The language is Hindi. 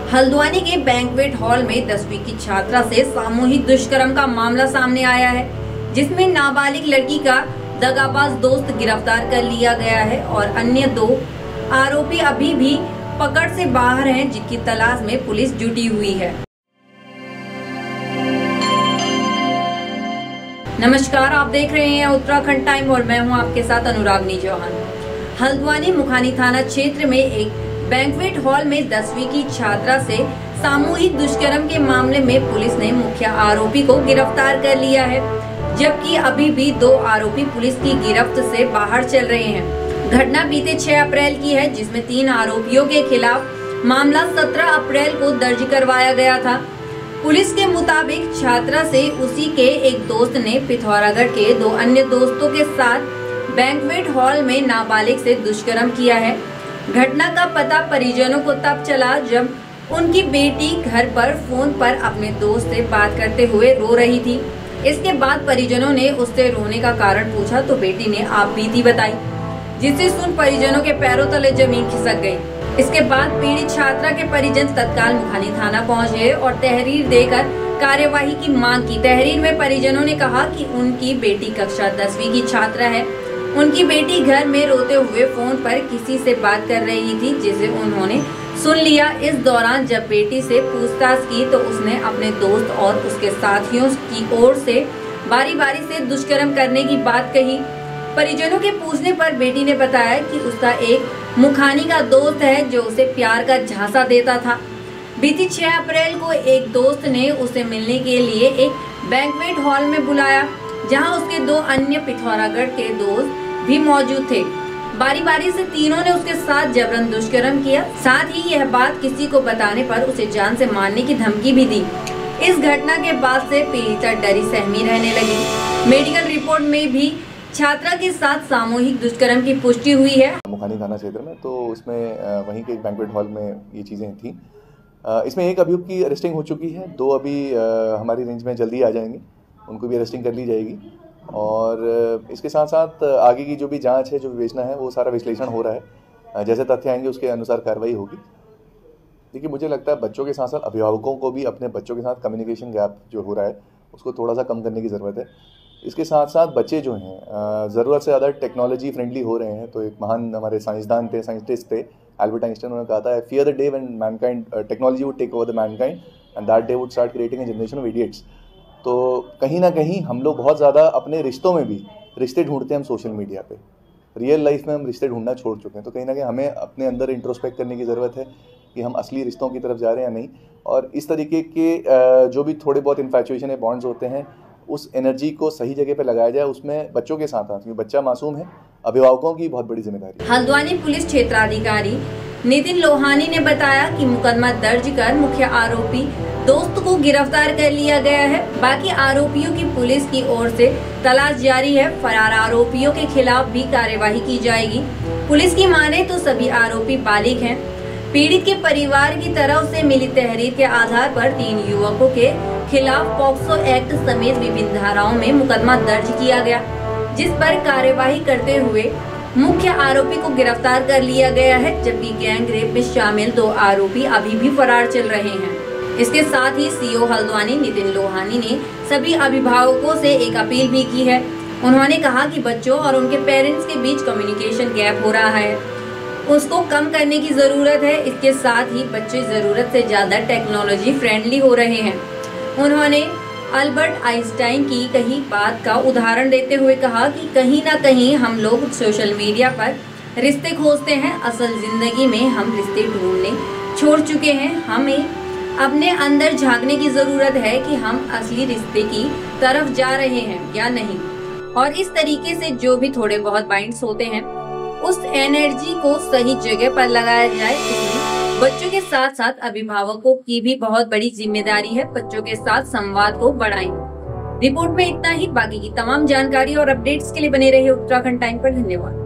हल्द्वानी के बैंक्वेट हॉल में 10वीं की छात्रा से सामूहिक दुष्कर्म का मामला सामने आया है, जिसमें नाबालिग लड़की का दगाबाज दोस्त गिरफ्तार कर लिया गया है और अन्य 2 आरोपी अभी भी पकड़ से बाहर हैं, जिनकी तलाश में पुलिस जुटी हुई है। नमस्कार, आप देख रहे हैं उत्तराखंड टाइम और मैं हूं आपके साथ अनुरागनी चौहान। हल्द्वानी मुखानी थाना क्षेत्र में एक बैंक्वेट हॉल में 10वीं की छात्रा से सामूहिक दुष्कर्म के मामले में पुलिस ने मुख्य आरोपी को गिरफ्तार कर लिया है, जबकि अभी भी 2 आरोपी पुलिस की गिरफ्त से बाहर चल रहे हैं। घटना बीते 6 अप्रैल की है, जिसमें 3 आरोपियों के खिलाफ मामला 17 अप्रैल को दर्ज करवाया गया था। पुलिस के मुताबिक छात्रा से उसी के एक दोस्त ने पिथौरागढ़ के 2 अन्य दोस्तों के साथ बैंक्वेट हॉल में नाबालिग से दुष्कर्म किया है। घटना का पता परिजनों को तब चला जब उनकी बेटी घर पर फोन पर अपने दोस्त से बात करते हुए रो रही थी। इसके बाद परिजनों ने उससे रोने का कारण पूछा तो बेटी ने आप बीती बताई, जिसे सुन परिजनों के पैरों तले जमीन खिसक गई। इसके बाद पीड़ित छात्रा के परिजन तत्काल मुखानी थाना पहुंचे और तहरीर देकर कार्यवाही की मांग की। तहरीर में परिजनों ने कहा कि उनकी बेटी कक्षा 10वीं की छात्रा है। उनकी बेटी घर में रोते हुए फोन पर किसी से बात कर रही थी, जिसे उन्होंने सुन लिया। इस दौरान जब बेटी से पूछताछ की तो उसने अपने दोस्त और उसके साथियों की ओर से बारी बारी से दुष्कर्म करने की बात कही। परिजनों के पूछने पर बेटी ने बताया कि उसका एक मुखानी का दोस्त है जो उसे प्यार का झांसा देता था। बीती 6 अप्रैल को एक दोस्त ने उसे मिलने के लिए एक बैंक्वेट हॉल में बुलाया, जहां उसके 2 अन्य पिथौरागढ़ के दोस्त भी मौजूद थे। बारी बारी से तीनों ने उसके साथ जबरन दुष्कर्म किया। साथ ही यह बात किसी को बताने पर उसे जान से मारने की धमकी भी दी। इस घटना के बाद से पीड़िता डरी सहमी रहने लगी। मेडिकल रिपोर्ट में भी छात्रा के साथ सामूहिक दुष्कर्म की पुष्टि हुई है। मुखानी थाना क्षेत्र में तो इसमें वहीं के एक बैंक्वेट हॉल में ये चीज़ें थी। इसमें एक अभियुक्त की अरेस्टिंग हो चुकी है, 2 अभी हमारी रेंज में जल्दी आ जाएंगे, उनको भी अरेस्टिंग कर ली जाएगी। और इसके साथ साथ आगे की जो भी जांच है, जो विवेचना है, वो सारा विश्लेषण हो रहा है। जैसे तथ्य आएंगे उसके अनुसार कार्रवाई होगी। देखिए, मुझे लगता है बच्चों के साथ साथ अभिभावकों को भी अपने बच्चों के साथ कम्युनिकेशन गैप जो हो रहा है उसको थोड़ा सा कम करने की ज़रूरत है। इसके साथ साथ बच्चे जो हैं ज़रूरत से ज़्यादा टेक्नोलॉजी फ्रेंडली हो रहे हैं। तो एक महान हमारे साइंटिस्ट थे एल्बर्ट आइंस्टाइन, उन्होंने कहा था fear the day when mankind technology would take over the mankind and that day would start creating a generation of idiots. तो कहीं ना कहीं हम लोग बहुत ज़्यादा अपने रिश्तों में भी रिश्ते ढूंढते हैं हम सोशल मीडिया पे। रियल लाइफ में हम रिश्ते ढूंढना छोड़ चुके हैं। तो कहीं ना कहीं हमें अपने अंदर इंट्रोस्पेक्ट करने की ज़रूरत है कि हम असली रिश्तों की तरफ जा रहे हैं या नहीं। और इस तरीके के जो भी थोड़े बहुत इन्फैचुएशन है, बॉन्ड्स होते हैं, उस एनर्जी को सही जगह पे लगाया जाए, उसमें बच्चों के साथ क्योंकि बच्चा मासूम है, अभिभावकों की बहुत बड़ी जिम्मेदारी है। हल्द्वानी पुलिस क्षेत्राधिकारी नितिन लोहानी ने बताया कि मुकदमा दर्ज कर मुख्य आरोपी दोस्त को गिरफ्तार कर लिया गया है। बाकी आरोपियों की पुलिस की ओर से तलाश जारी है। फरार आरोपियों के खिलाफ भी कार्यवाही की जाएगी। पुलिस की माने तो सभी आरोपी बालिग हैं। पीड़ित के परिवार की तरफ से मिली तहरीर के आधार पर 3 युवकों के खिलाफ पॉक्सो एक्ट समेत विभिन्न धाराओं में मुकदमा दर्ज किया गया, जिस पर कार्यवाही करते हुए मुख्य आरोपी को गिरफ्तार कर लिया गया है, जबकि गैंग रेप में शामिल 2 आरोपी अभी भी फरार चल रहे हैं। इसके साथ ही सीओ हल्द्वानी नितिन लोहानी ने सभी अभिभावकों से एक अपील भी की है। उन्होंने कहा कि बच्चों और उनके पेरेंट्स के बीच कम्युनिकेशन गैप हो रहा है, उसको कम करने की जरूरत है। इसके साथ ही बच्चे जरूरत से ज्यादा टेक्नोलॉजी फ्रेंडली हो रहे हैं। उन्होंने अल्बर्ट आइंस्टाइन की कही बात का उदाहरण देते हुए कहा कि कहीं ना कहीं हम लोग सोशल मीडिया पर रिश्ते खोजते हैं, असल जिंदगी में हम रिश्ते ढूंढने छोड़ चुके हैं। हमें अपने अंदर झांकने की जरूरत है कि हम असली रिश्ते की तरफ जा रहे हैं या नहीं। और इस तरीके से जो भी थोड़े बहुत बाइंड्स होते हैं, उस एनर्जी को सही जगह पर लगाया जाए। इसमें बच्चों के साथ साथ अभिभावकों की भी बहुत बड़ी जिम्मेदारी है। बच्चों के साथ संवाद को बढ़ाएं। रिपोर्ट में इतना ही। बाकी की तमाम जानकारी और अपडेट्स के लिए बने रहिए उत्तराखंड टाइम पर। धन्यवाद।